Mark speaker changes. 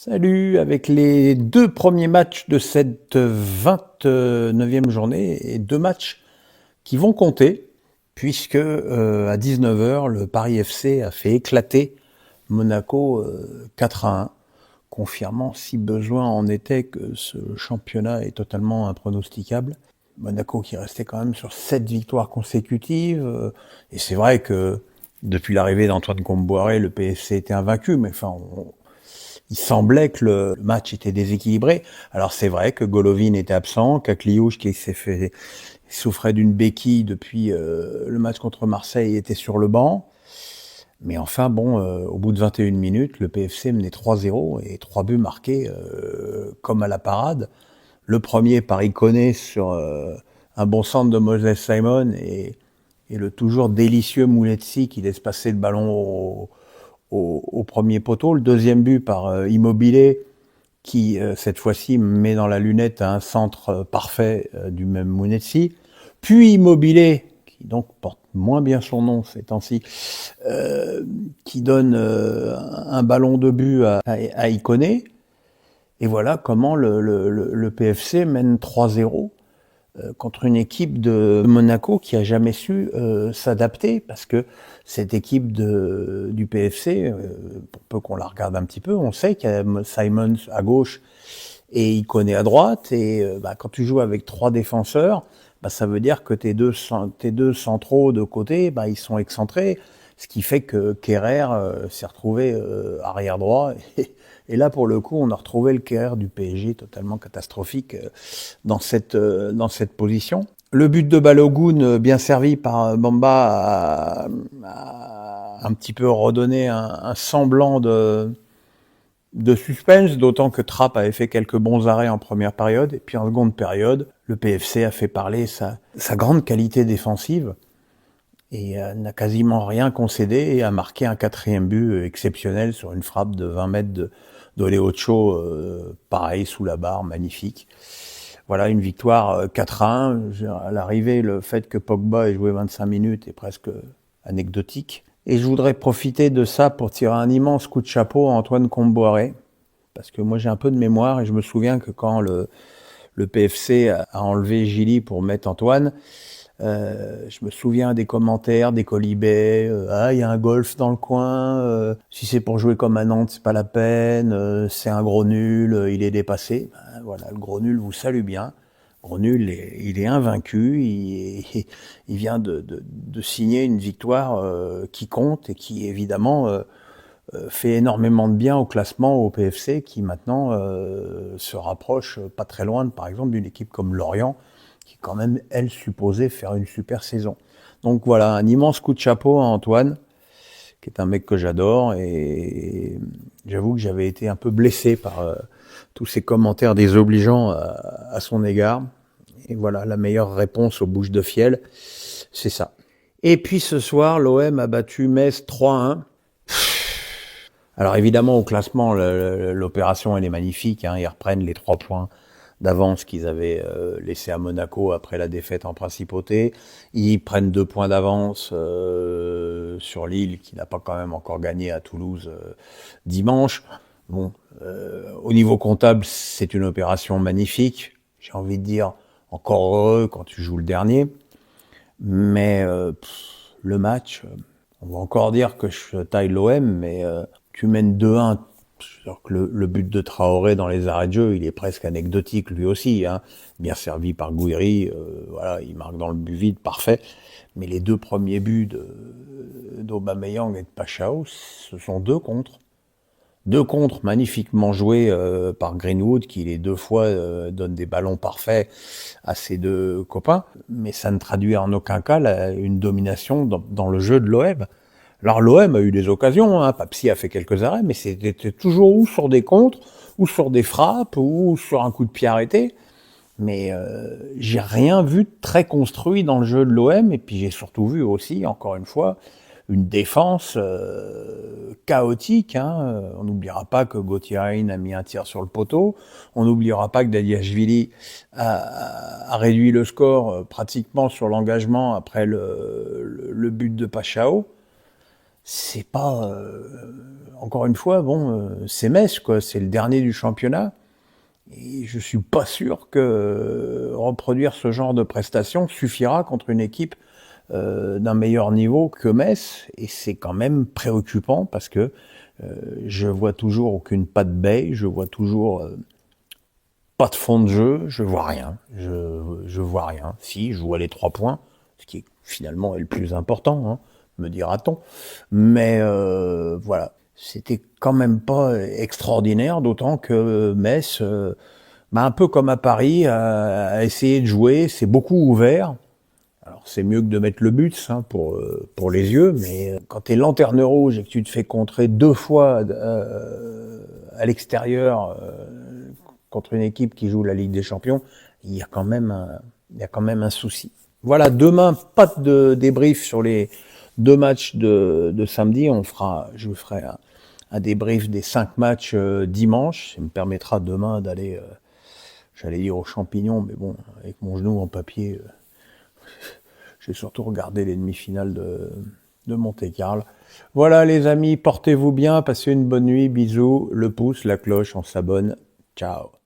Speaker 1: Salut, avec les deux premiers matchs de cette 29e journée et deux matchs qui vont compter, puisque à 19h, le Paris FC a fait éclater Monaco 4-1, confirmant si besoin en était que ce championnat est totalement impronosticable. Monaco qui restait quand même sur 7 victoires consécutives, et c'est vrai que depuis l'arrivée d'Antoine Kombouaré, le PFC était invaincu, mais enfin, il semblait que le match était déséquilibré. Alors c'est vrai que Golovin était absent, Kakliouche qui souffrait d'une béquille depuis le match contre Marseille était sur le banc. Mais enfin bon, au bout de 21 minutes, le PFC menait 3-0 et 3 buts marqués comme à la parade. Le premier par Ikoné sur un bon centre de Moses Simon et le toujours délicieux Mouletsi qui laisse passer le ballon au premier poteau. Le deuxième but par Immobilier qui, cette fois-ci, met dans la lunette un centre parfait du même Mounetsi. Puis Immobilier, qui donc porte moins bien son nom ces temps-ci, qui donne un ballon de but à Ikoné. Et voilà comment le PFC mène 3-0 contre une équipe de Monaco qui a jamais su s'adapter, parce que cette équipe du PFC, pour peu qu'on la regarde un petit peu, on sait qu'il y a Simons à gauche et Ikoné à droite, et quand tu joues avec trois défenseurs, ça veut dire que tes deux centraux de côté, ils sont excentrés, ce qui fait que Kerrer s'est retrouvé arrière droit. Et là, pour le coup, on a retrouvé le Kerrer du PSG totalement catastrophique dans cette position. Le but de Balogun, bien servi par Bamba, a un petit peu redonné un semblant de suspense, d'autant que Trapp avait fait quelques bons arrêts en première période, et puis en seconde période, le PFC a fait parler sa grande qualité défensive, et n'a quasiment rien concédé, et a marqué un quatrième but exceptionnel sur une frappe de 20 mètres d'Oleocho, pareil, sous la barre, magnifique. Voilà, une victoire 4-1. À l'arrivée, le fait que Pogba ait joué 25 minutes est presque anecdotique. Et je voudrais profiter de ça pour tirer un immense coup de chapeau à Antoine Kombouaré, parce que moi j'ai un peu de mémoire et je me souviens que quand le PFC a enlevé Gilly pour mettre Antoine, je me souviens des commentaires, des colibets, il y a un golf dans le coin, si c'est pour jouer comme à Nantes, c'est pas la peine, c'est un gros nul, il est dépassé. Voilà, le gros nul vous salue bien. Gros nul, il est invaincu, il vient de signer une victoire qui compte et qui évidemment fait énormément de bien au classement au PFC, qui maintenant se rapproche pas très loin, par exemple, d'une équipe comme Lorient, qui quand même, elle, supposée faire une super saison. Donc voilà, un immense coup de chapeau à Antoine, qui est un mec que j'adore, et j'avoue que j'avais été un peu blessé par tous ces commentaires désobligeants à son égard. Et voilà, la meilleure réponse aux bouches de Fiel, c'est ça. Et puis ce soir, l'OM a battu Metz 3-1. Alors évidemment, au classement, l'opération, elle est magnifique. Ils reprennent les 3 points d'avance qu'ils avaient laissés à Monaco après la défaite en Principauté. Ils prennent 2 points d'avance sur Lille, qui n'a pas quand même encore gagné à Toulouse dimanche. Bon, au niveau comptable, c'est une opération magnifique. J'ai envie de dire, encore heureux quand tu joues le dernier. Mais le match, on va encore dire que je taille l'OM, mais tu mènes 2-1. Alors que le but de Traoré dans les arrêts de jeu, il est presque anecdotique lui aussi, bien servi par Gouiri, voilà, il marque dans le but vide, parfait. Mais les 2 premiers buts d'Aubameyang et de Pachao, ce sont 2 contre. 2 contre magnifiquement joués par Greenwood, qui les 2 fois donne des ballons parfaits à ses 2 copains, mais ça ne traduit en aucun cas une domination dans le jeu de l'OM. Alors l'OM a eu des occasions, Papsi a fait quelques arrêts, mais c'était toujours ou sur des contres, ou sur des frappes, ou sur un coup de pied arrêté. Mais j'ai rien vu de très construit dans le jeu de l'OM, et puis j'ai surtout vu aussi, encore une fois, une défense chaotique. On n'oubliera pas que Gauthier a mis un tir sur le poteau. On n'oubliera pas que Dadiashvili a réduit le score pratiquement sur l'engagement après le but de Pachao. c'est pas, encore une fois, bon, c'est Metz, quoi, c'est le dernier du championnat. Et je suis pas sûr que reproduire ce genre de prestation suffira contre une équipe d'un meilleur niveau que Metz. Et c'est quand même préoccupant parce que je vois toujours aucune patte baie, je vois toujours pas de fond de jeu, je vois rien. Je vois rien. Si, je vois les 3 points, ce qui finalement est le plus important, hein, me dira-t-on. Mais voilà, c'était quand même pas extraordinaire, d'autant que Metz, un peu comme à Paris, a essayé de jouer, c'est beaucoup ouvert. Alors c'est mieux que de mettre le but hein, pour les yeux, mais quand t'es lanterne rouge et que tu te fais contrer 2 fois à l'extérieur contre une équipe qui joue la Ligue des Champions, il y a quand même un souci. Voilà, demain, pas de débrief sur les 2 matchs de samedi. Je vous ferai un débrief des 5 matchs dimanche. Ça me permettra demain d'aller, j'allais dire aux champignons, mais bon, avec mon genou en papier, j'ai surtout regardé les demi-finales de Monte-Carlo. Voilà les amis, portez-vous bien, passez une bonne nuit, bisous, le pouce, la cloche, on s'abonne, ciao.